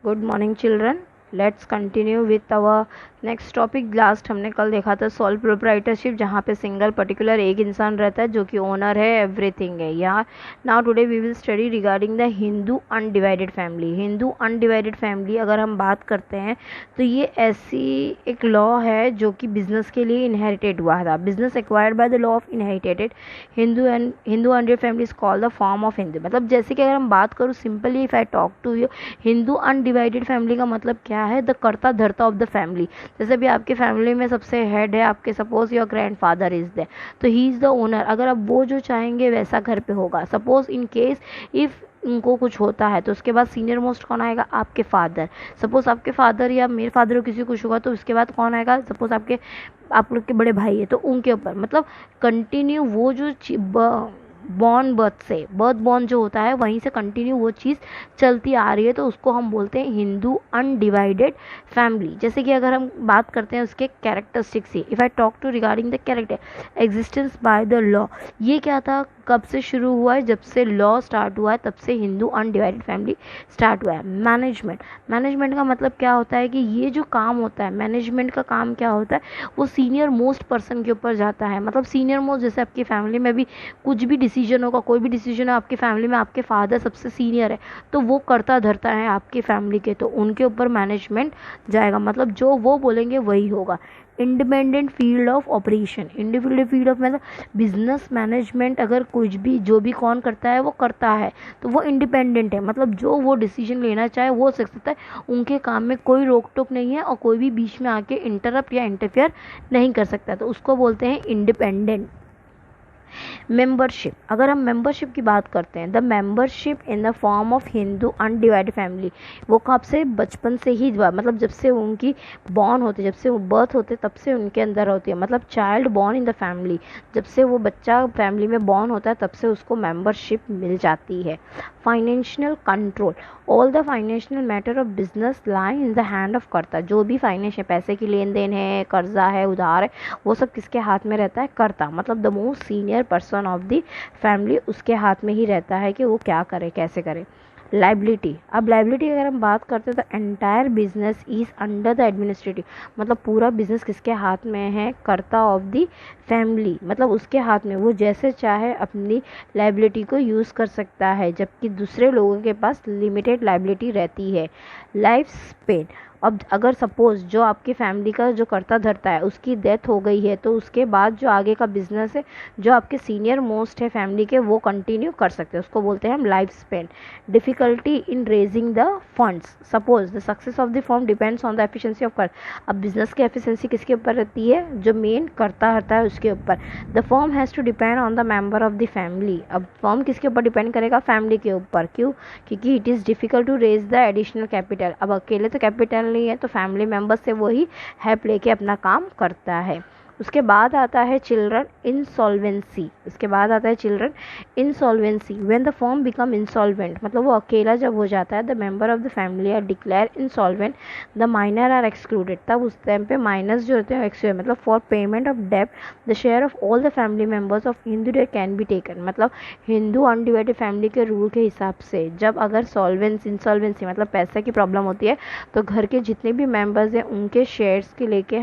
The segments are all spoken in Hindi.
Good morning children. Let's continue with our next topic. Last हमने कल देखा था सोल प्रोप्राइटरशिप, जहाँ पे सिंगल पर्टिकुलर एक इंसान रहता है जो कि ओनर है, एवरीथिंग है। यहाँ now today we will study regarding the Hindu undivided family. Hindu undivided family अगर हम बात करते हैं तो ये ऐसी एक लॉ है जो कि बिजनेस के लिए इनहेरिटेड हुआ था। Business acquired by the law of inherited Hindu undivided family is called the form of Hindu. मतलब जैसे कि अगर हम बात करूँ simply, if I talk to you, Hindu undivided family का मतलब क्या है? द कर्ता धर्ता ऑफ द फैमिली। जैसे भी आपके फैमिली में सबसे हेड है आपके, suppose your grandfather is there, तो ही इज द ओनर। अगर आप वो जो चाहेंगे वैसा घर पे होगा। सपोज इन केस इफ उनको कुछ होता है तो उसके बाद सीनियर मोस्ट कौन आएगा? आपके फादर। सपोज आपके फादर या मेरे फादर को किसी को कुछ होगा तो उसके बाद कौन आएगा? सपोज आप लोग के बड़े भाई है तो उनके ऊपर, मतलब कंटिन्यू वो जो बर्थ बॉर्न जो होता है वहीं से कंटिन्यू वो चीज़ चलती आ रही है, तो उसको हम बोलते हैं हिंदू अनडिवाइडेड फैमिली। जैसे कि अगर हम बात करते हैं उसके कैरेक्टरिस्टिक्स से, if I talk to regarding the character existence by the law, ये क्या था? कब से शुरू हुआ है? जब से लॉ स्टार्ट हुआ है तब से हिंदू अनडिवाइडेड फैमिली स्टार्ट हुआ है। मैनेजमेंट का मतलब क्या होता है कि ये जो काम होता है, मैनेजमेंट का काम क्या होता है? वो सीनियर मोस्ट पर्सन के ऊपर जाता है। मतलब सीनियर मोस्ट, जैसे आपकी फैमिली में भी कुछ भी डिसीजन होगा, कोई भी डिसीजन है आपकी फैमिली में, आपके फादर सबसे सीनियर है तो वो करता धरता है आपकी फैमिली के, तो उनके ऊपर मैनेजमेंट जाएगा। मतलब जो वो बोलेंगे वही होगा। Independent field of operation, independent field of मतलब बिजनेस मैनेजमेंट, अगर कुछ भी जो भी कौन करता है वो करता है तो वो इंडिपेंडेंट है। मतलब जो वो डिसीजन लेना चाहे वो कर सकता है, उनके काम में कोई रोक टोक नहीं है और कोई भी बीच में आके इंटरप्ट या इंटरफेयर नहीं कर सकता, तो उसको बोलते हैं इंडिपेंडेंट। मेंबरशिप, अगर हम मेंबरशिप की बात करते हैं, the membership in the form of Hindu undivided family, वो कब से? बचपन से ही, मतलब जब से उनकी बॉर्न होते, जब से वो बर्थ होते तब से उनके अंदर होती है। मतलब child born in the family, जब से वो बच्चा फैमिली में बॉर्न होता है तब से उसको मेंबरशिप मिल जाती है। Financial control, all the financial matter of business lie in the hand of कर्ता। जो भी फाइनेंस है, पैसे की लेन देन है, कर्जा है, उधार है, वो सब किसके हाथ में रहता है? कर्ता। मतलब the most senior person of the family, उसके हाथ में ही रहता है कि वो क्या करे, कैसे करे। लाइबिलिटी, अब लाइबिलिटी अगर हम बात करते हैं तो entire business is under the administrative, मतलब पूरा बिजनेस किसके हाथ में है? कर्ता ऑफ द फैमिली। मतलब उसके हाथ में, वो जैसे चाहे अपनी लाइबिलिटी को यूज़ कर सकता है, जबकि दूसरे लोगों के पास लिमिटेड लाइबिलिटी रहती है। लाइफ स्पेन, अब अगर सपोज जो आपकी फैमिली का जो कर्ता धरता है उसकी डेथ हो गई है तो उसके बाद जो आगे का बिजनेस है, जो आपके सीनियर मोस्ट है फैमिली के, वो कंटिन्यू कर सकते हैं, उसको बोलते हैं हम life span. Difficulty in raising the funds, suppose the success of the firm depends on the efficiency of कर्ता। अब बिजनेस की एफिशिएंसी किसके ऊपर रहती है? जो मेन कर्ता रहता है उसके ऊपर। The firm has to depend on the member of the family, अब फर्म किसके ऊपर डिपेंड करेगा? फैमिली के ऊपर। क्यों? क्योंकि it is difficult to raise the additional capital. अब अकेले तो कैपिटल नहीं है तो फैमिली मेंबर से वही हेल्प लेके अपना काम करता है। उसके बाद आता है चिल्ड्रन इंसॉल्वेंसी, उसके बाद आता है children insolvency. When the firm become insolvent, मतलब वो अकेला जब हो जाता है, the member of the family are declare insolvent, the minor are excluded. तब उस टाइम पे माइनस जो होते हैं एक्सक्लूड, मतलब फॉर पेमेंट ऑफ डेब्ट the share of all the family members of Hindu day can be taken. मतलब हिंदू अनडिवाइडेड फैमिली के रूल के हिसाब से जब अगर इंसॉल्वेंसी मतलब पैसे की प्रॉब्लम होती है तो घर के जितने भी मेंबर्स हैं उनके शेयर्स के लेके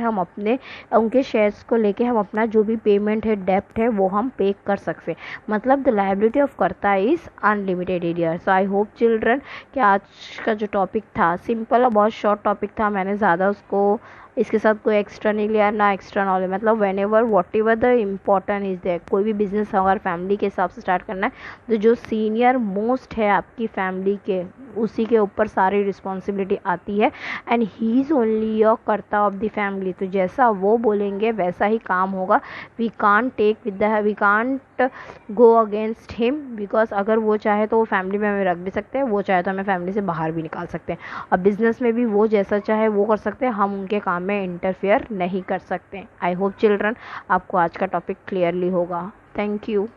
हम अपना जो भी पेमेंट है, डेप्ट है, वो हम पे कर सकते हैं। मतलब द लायबिलिटी ऑफ कर्ता is unlimited area. So I hope children कि आज का जो टॉपिक था सिंपल और बहुत शॉर्ट टॉपिक था, मैंने ज़्यादा उसको इसके साथ कोई एक्स्ट्रा नहीं लिया, ना एक्स्ट्रा नॉलेज। मतलब whenever whatever the important is there, कोई भी बिजनेस अगर फैमिली के हिसाब से स्टार्ट करना है तो जो सीनियर मोस्ट है आपकी फैमिली के, उसी के ऊपर सारी रिस्पॉन्सिबिलिटी आती है, and he is only your karta of the family. तो जैसा वो बोलेंगे वैसा ही काम होगा। We can't go against him, because अगर वो चाहे तो वो फैमिली में हमें रख भी सकते हैं, वो चाहे तो हमें फैमिली से बाहर भी निकाल सकते हैं। और बिजनेस में भी वो जैसा चाहे वो कर सकते हैं, हम उनके काम में इंटरफेयर नहीं कर सकते। आई होप चिल्ड्रन आपको आज का टॉपिक क्लियरली होगा। Thank you.